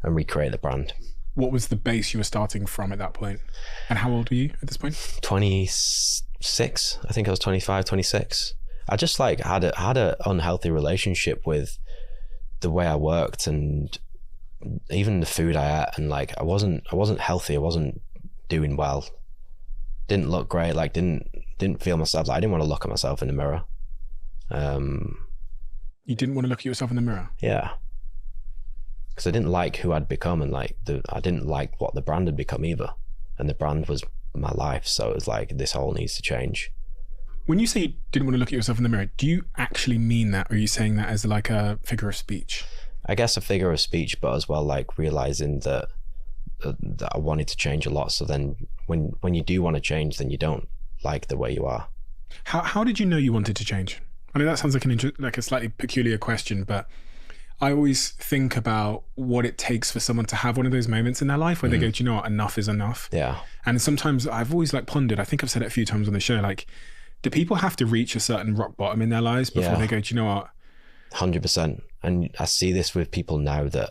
and recreate the brand. What was the base you were starting from at that point? And how old were you at this point? 26. I think I was 25, 26. I just like had a unhealthy relationship with the way I worked and even the food I ate, and like I wasn't healthy. I wasn't doing well. Didn't look great. Like didn't feel myself. Like I didn't want to look at myself in the mirror. You didn't want to look at yourself in the mirror? Yeah. Because I didn't like who I'd become, and like I didn't like what the brand had become either. And the brand was my life. So it was like, this whole needs to change. When you say you didn't want to look at yourself in the mirror, do you actually mean that? Or are you saying that as like a figure of speech? I guess a figure of speech, but as well, like realizing that I wanted to change a lot. So then when you do want to change, then you don't like the way you are. How did you know you wanted to change? I mean, that sounds like a slightly peculiar question, but I always think about what it takes for someone to have one of those moments in their life where they go, do you know what, enough is enough. Yeah. And sometimes I've always like pondered, I think I've said it a few times on the show, like, do people have to reach a certain rock bottom in their lives before they go, do you know what? 100%. And I see this with people now that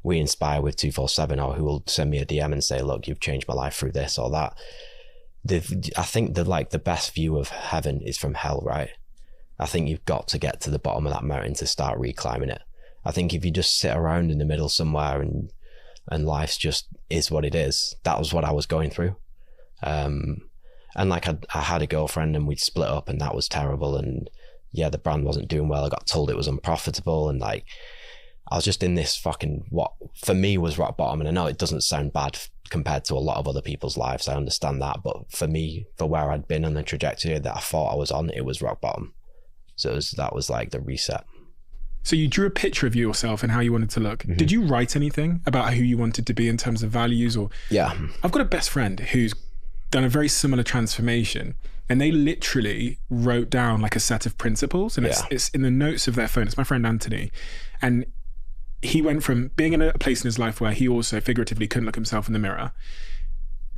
we inspire with 247, or who will send me a DM and say, look, you've changed my life through this or that. I think the best view of heaven is from hell, right? I think you've got to get to the bottom of that mountain to start reclimbing it. I think if you just sit around in the middle somewhere and life's just is what it is, that was what I was going through. And like I had a girlfriend and we'd split up, and that was terrible. And yeah, the brand wasn't doing well. I got told it was unprofitable, and like I was just in this fucking, what for me was rock bottom. And I know it doesn't sound bad compared to a lot of other people's lives, I understand that, but for me, for where I'd been on the trajectory that I thought I was on, it was rock bottom. So that was like the reset. So you drew a picture of yourself and how you wanted to look. Mm-hmm. Did you write anything about who you wanted to be in terms of values? Or yeah, I've got a best friend who's done a very similar transformation, and they literally wrote down like a set of principles, and it's in the notes of their phone. It's my friend Anthony, and he went from being in a place in his life where he also figuratively couldn't look himself in the mirror,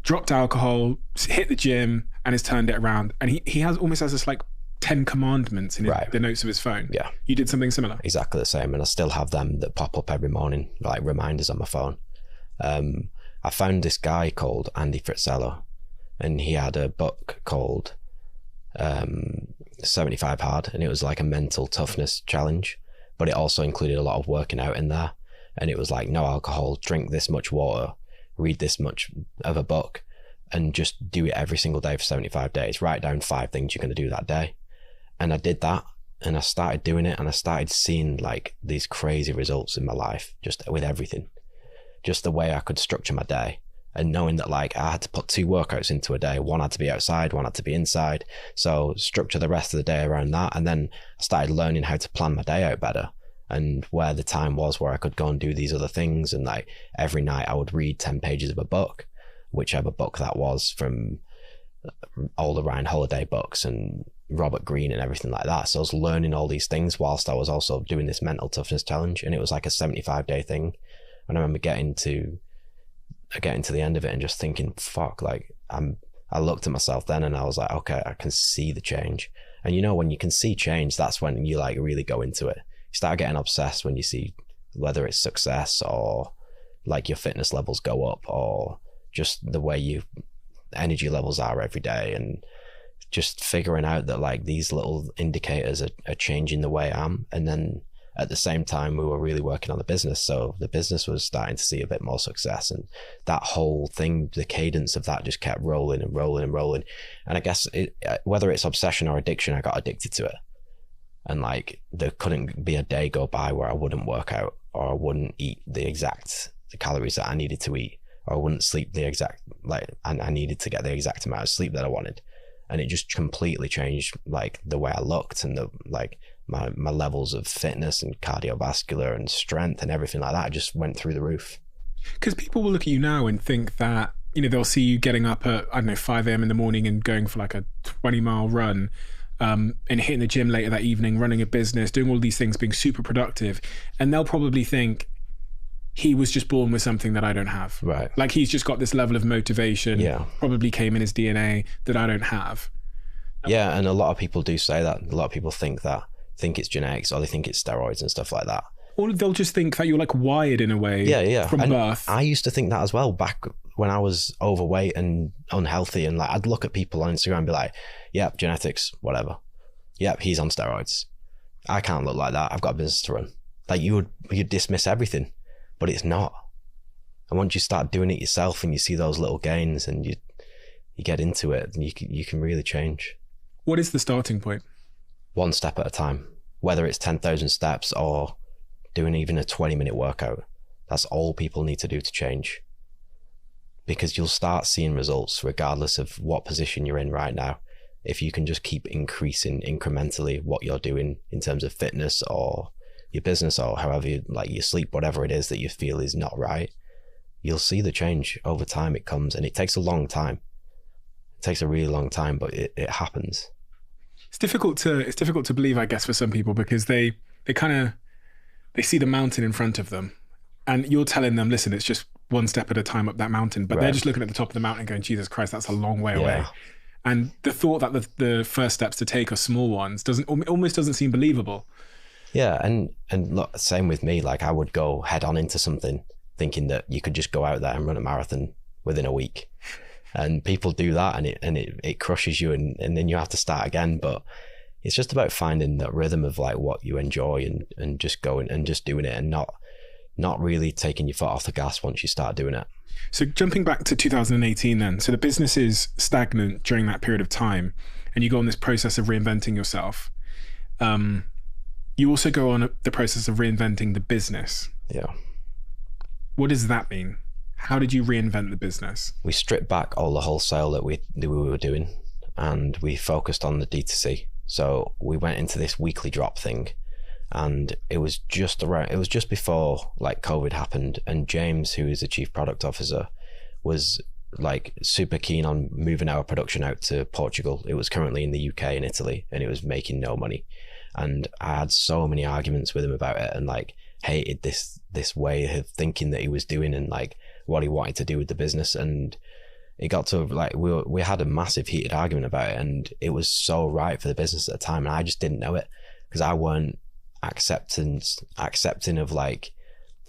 dropped alcohol, hit the gym, and has turned it around. And he almost has this like 10 commandments in the notes of his phone. Yeah. You did something similar? Exactly the same. And I still have them that pop up every morning, like reminders on my phone. I found this guy called Andy Fritzello, and he had a book called 75 Hard, and it was like a mental toughness challenge, but it also included a lot of working out in there. And it was like, no alcohol, drink this much water, read this much of a book, and just do it every single day for 75 days. Write down 5 things you're going to do that day. And I did that, and I started doing it, and I started seeing like these crazy results in my life, just with everything, just the way I could structure my day, and knowing that like I had to put 2 workouts into a day. One had to be outside, one had to be inside. So structure the rest of the day around that. And then I started learning how to plan my day out better, and where the time was where I could go and do these other things. And like every night I would read 10 pages of a book, whichever book that was, from all the Ryan Holiday books and Robert Greene and everything like that. So I was learning all these things whilst I was also doing this mental toughness challenge, and it was like a 75-day thing. And I remember getting to the end of it and just thinking, fuck, like I looked at myself then and I was like, okay, I can see the change. And you know, when you can see change, that's when you like really go into it. You start getting obsessed when you see whether it's success or like your fitness levels go up, or just the way your energy levels are every day, and just figuring out that like these little indicators are changing the way I am. And then at the same time, we were really working on the business. So the business was starting to see a bit more success, and that whole thing, the cadence of that just kept rolling and rolling and rolling. And I guess whether it's obsession or addiction, I got addicted to it. And like, there couldn't be a day go by where I wouldn't work out, or I wouldn't eat the calories that I needed to eat, or I wouldn't sleep I needed to get the exact amount of sleep that I wanted. And it just completely changed like the way I looked, and my levels of fitness and cardiovascular and strength and everything like that. I just went through the roof. Because people will look at you now and think that, you know, they'll see you getting up at, I don't know, 5 a.m. in the morning and going for like a 20-mile run, and hitting the gym later that evening, running a business, doing all these things, being super productive. And they'll probably think, he was just born with something that I don't have. Right. Like he's just got this level of motivation, probably came in his DNA, that I don't have. Yeah, and a lot of people do say that. A lot of people think it's genetics, or they think it's steroids and stuff like that. Or they'll just think that you're like wired in a way from birth. I used to think that as well back when I was overweight and unhealthy, and like I'd look at people on Instagram and be like, yep, genetics, whatever. Yep, he's on steroids. I can't look like that. I've got a business to run. Like you'd dismiss everything, but it's not. And once you start doing it yourself and you see those little gains and you get into it, then you can really change. What is the starting point? One step at a time. Whether it's 10,000 steps or doing even a 20-minute workout, that's all people need to do to change. Because you'll start seeing results regardless of what position you're in right now. If you can just keep increasing incrementally what you're doing in terms of fitness or your business or however you like your sleep, whatever it is that you feel is not right, you'll see the change over time. It comes, and it takes a long time. It takes a really long time, but it happens. It's difficult to believe, I guess, for some people, because they see the mountain in front of them, and you're telling them, listen, it's just one step at a time up that mountain, but they're just looking at the top of the mountain going, Jesus Christ, that's a long way away. And the thought that the first steps to take are small ones almost doesn't seem believable. Yeah, and look, same with me. Like I would go head on into something thinking that you could just go out there and run a marathon within a week. And people do that, and it crushes you, and then you have to start again. But it's just about finding that rhythm of like what you enjoy and just going and just doing it, and not really taking your foot off the gas once you start doing it. So jumping back to 2018 then, so the business is stagnant during that period of time, and you go on this process of reinventing yourself. You also go on the process of reinventing the business. Yeah. What does that mean? How did you reinvent the business? We stripped back all the wholesale that we were doing, and we focused on the D2C. So we went into this weekly drop thing, and it was just before like COVID happened, and James, who is the chief product officer, was like super keen on moving our production out to Portugal. It was currently in the UK and Italy, and it was making no money. And I had so many arguments with him about it, and like hated this way of thinking that he was doing and like what he wanted to do with the business. And it got to like we had a massive heated argument about it, and it was so right for the business at the time, and I just didn't know it because I weren't accepting of like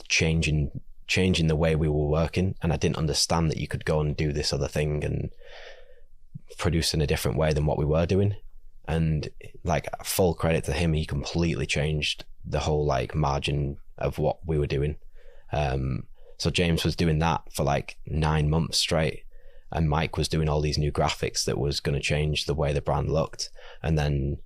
changing the way we were working, and I didn't understand that you could go and do this other thing and produce in a different way than what we were doing. And like full credit to him, he completely changed the whole like margin of what we were doing. So James was doing that for like 9 months straight, and Mike was doing all these new graphics that was going to change the way the brand looked. And then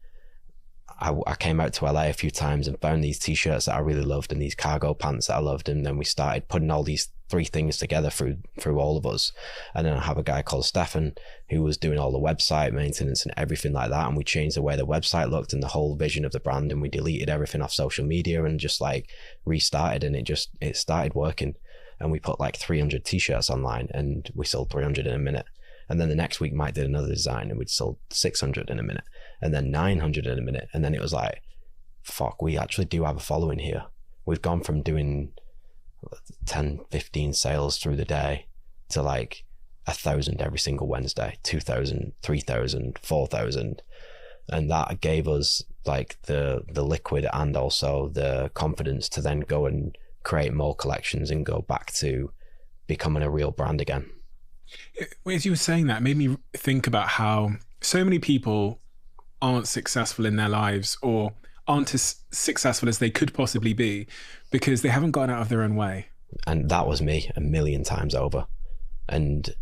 I came out to LA a few times and found these t-shirts that I really loved and these cargo pants that I loved, and then we started putting all these three things together through all of us. And then I have a guy called Stefan who was doing all the website maintenance and everything like that, and we changed the way the website looked and the whole vision of the brand, and we deleted everything off social media and just like restarted, and it started working. And we put like 300 t-shirts online, and we sold 300 in a minute. And then the next week Mike did another design, and we'd sold 600 in a minute, and then 900 in a minute. And then it was like, fuck, we actually do have a following here. We've gone from doing 10, 15 sales through the day to like 1,000 every single Wednesday, 2,000, 3,000, 4,000. And that gave us like the liquid and also the confidence to then go and create more collections and go back to becoming a real brand again. As you were saying that, it made me think about how so many people aren't successful in their lives, or aren't as successful as they could possibly be because they haven't gotten out of their own way. And that was me 1,000,000 times over. And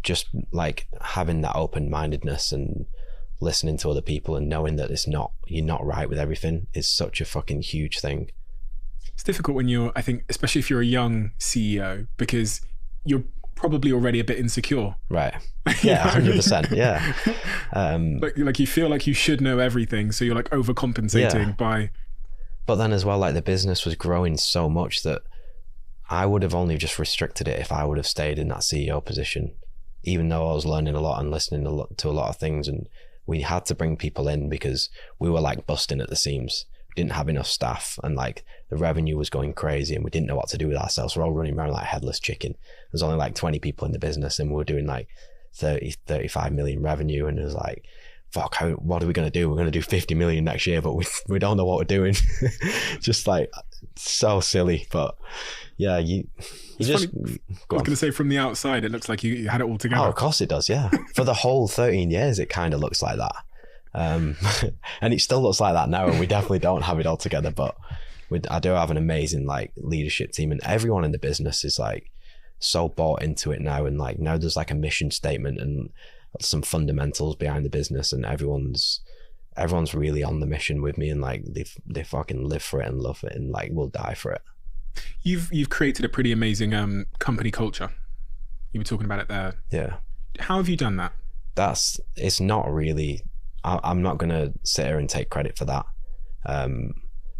just like having that open-mindedness and listening to other people and knowing that you're not right with everything is such a fucking huge thing. It's difficult when I think, especially if you're a young CEO, because you're probably already a bit insecure. Right. Yeah, 100%. Yeah. Like you feel like you should know everything, so you're like overcompensating by... But then as well, like the business was growing so much that I would have only just restricted it if I would have stayed in that CEO position, even though I was learning a lot and listening to a lot of things. And we had to bring people in because we were like busting at the seams. We didn't have enough staff, and like the revenue was going crazy, and we didn't know what to do with ourselves. We're all running around like headless chicken. There's only like 20 people in the business, and we were doing like 35 million revenue, and it was like, fuck, what are we going to do? We're going to do 50 million next year, but we don't know what we're doing. Just like so silly, but yeah, you just funny. I was going to say, from the outside, it looks like you had it all together. Oh, of course it does, yeah. For the whole 13 years, it kind of looks like that. And it still looks like that now, and we definitely don't have it all together, but I do have an amazing like leadership team, and everyone in the business is like so bought into it now, and like now there's like a mission statement and some fundamentals behind the business, and everyone's really on the mission with me, and like they fucking live for it and love it, and like will die for it. You've created a pretty amazing company culture. You were talking about it there. Yeah. How have you done that? It's not really, I'm not gonna sit here and take credit for that.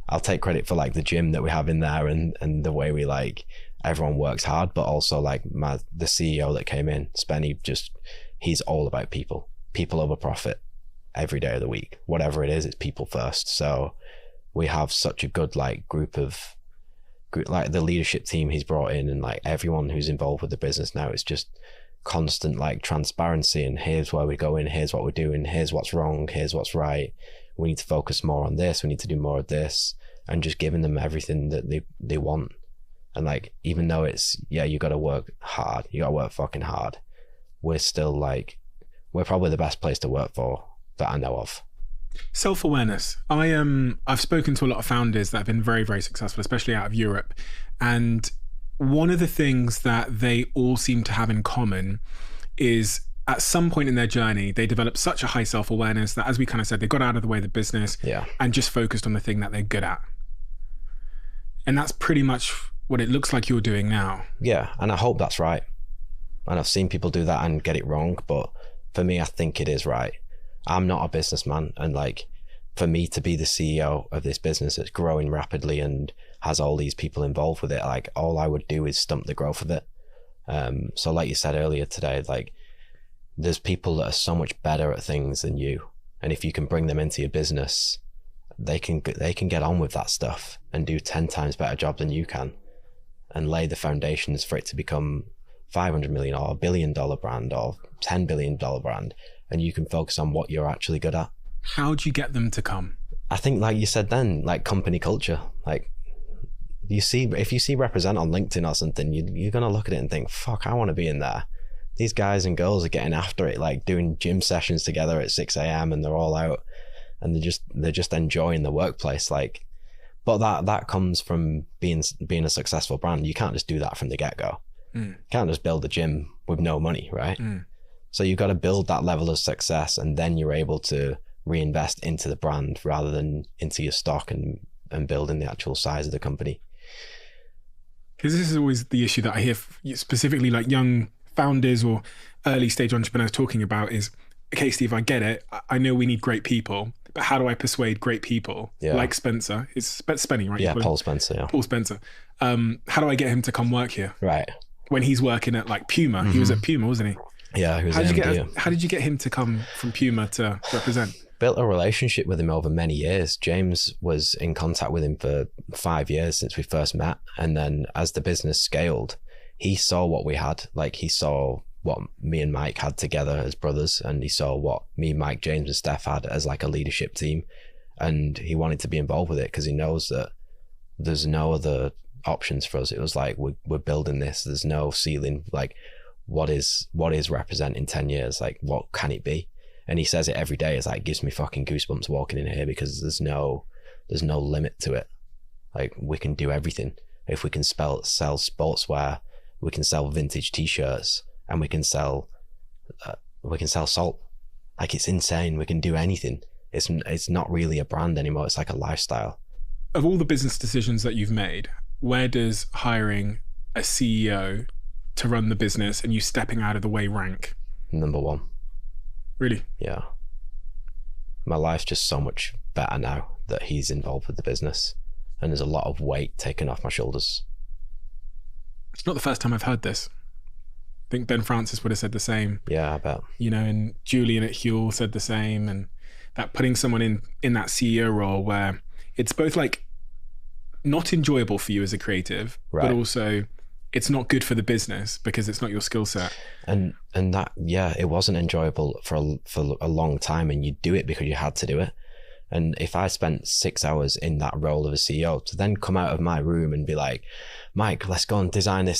I'll take credit for like the gym that we have in there, and the way we like everyone works hard, but also like the CEO that came in, Spenny, he's all about people over profit every day of the week. Whatever it is, it's people first. So we have such a good like group, like the leadership team he's brought in, and like everyone who's involved with the business now, it's just constant like transparency, and here's where we're going, here's what we're doing, here's what's wrong, here's what's right. We need to focus more on this, we need to do more of this, and just giving them everything that they want. And like, even though it's, yeah, you got to work hard, you got to work fucking hard, we're still like, we're probably the best place to work for that I know of. Self-awareness. I've spoken to a lot of founders that have been very, very successful, especially out of Europe. And one of the things that they all seem to have in common is at some point in their journey, they developed such a high self-awareness that, as we kind of said, they got out of the way of the business and just focused on the thing that they're good at. And that's pretty much what it looks like you're doing now. Yeah, and I hope that's right. And I've seen people do that and get it wrong, but for me, I think it is right. I'm not a businessman, and like, for me to be the CEO of this business that's growing rapidly and has all these people involved with it, like, all I would do is stump the growth of it. So like you said earlier today, like, there's people that are so much better at things than you, and if you can bring them into your business, they can get on with that stuff and do 10 times better job than you can, and lay the foundations for it to become $500 million or $1 billion brand or $10 billion brand, and you can focus on what you're actually good at. How do you get them to come? I think, like you said then, like company culture. Like, if you see Represent on LinkedIn or something, you're gonna look at it and think, fuck, I want to be in there. These guys and girls are getting after it, like doing gym sessions together at 6 a.m. and they're all out, and they're just enjoying the workplace. Like, but that comes from being a successful brand. You can't just do that from the get-go. You can't just build a gym with no money, right? So you've got to build that level of success, and then you're able to reinvest into the brand rather than into your stock and building the actual size of the company. Because this is always the issue that I hear specifically like young founders or early stage entrepreneurs talking about is, okay, Steve, I get it. I know we need great people, but how do I persuade great people like Spencer? It's Spenny, right? Yeah, Paul Spencer. Yeah. Paul Spencer. How do I get him to come work here? Right. When he's working at like Puma, he was at Puma, wasn't he? Yeah, he was. How did you get him to come from Puma to Represent? Built a relationship with him over many years. James was in contact with him for 5 years since we first met, and then as the business scaled, he saw what we had. Like, he saw what me and Mike had together as brothers, and he saw what me, Mike, James and Steph had as like a leadership team, and he wanted to be involved with it because he knows that there's no other options for us. It was like, we're building this, there's no ceiling. Like, what is Represent in 10 years? Like, what can it be? And he says it every day. It's like, gives me fucking goosebumps walking in here, because there's no limit to it. Like, we can do everything. If we can sell sportswear, we can sell vintage t-shirts, and we can sell salt. Like, it's insane. We can do anything. It's not really a brand anymore. It's like a lifestyle. Of all the business decisions that you've made, where does hiring a CEO to run the business and you stepping out of the way rank? Number one. Really? Yeah. My life's just so much better now that he's involved with the business, and there's a lot of weight taken off my shoulders. It's not the first time I've heard this. I think Ben Francis would have said the same. Yeah, I bet. You know, and Julian at Huel said the same, and that putting someone in that CEO role where it's both like not enjoyable for you as a creative, but also it's not good for the business because it's not your skill set. And that, yeah, it wasn't enjoyable for a long time, and you do it because you had to do it. And if I spent 6 hours in that role of a CEO, to then come out of my room and be like, Mike, let's go and design this thing,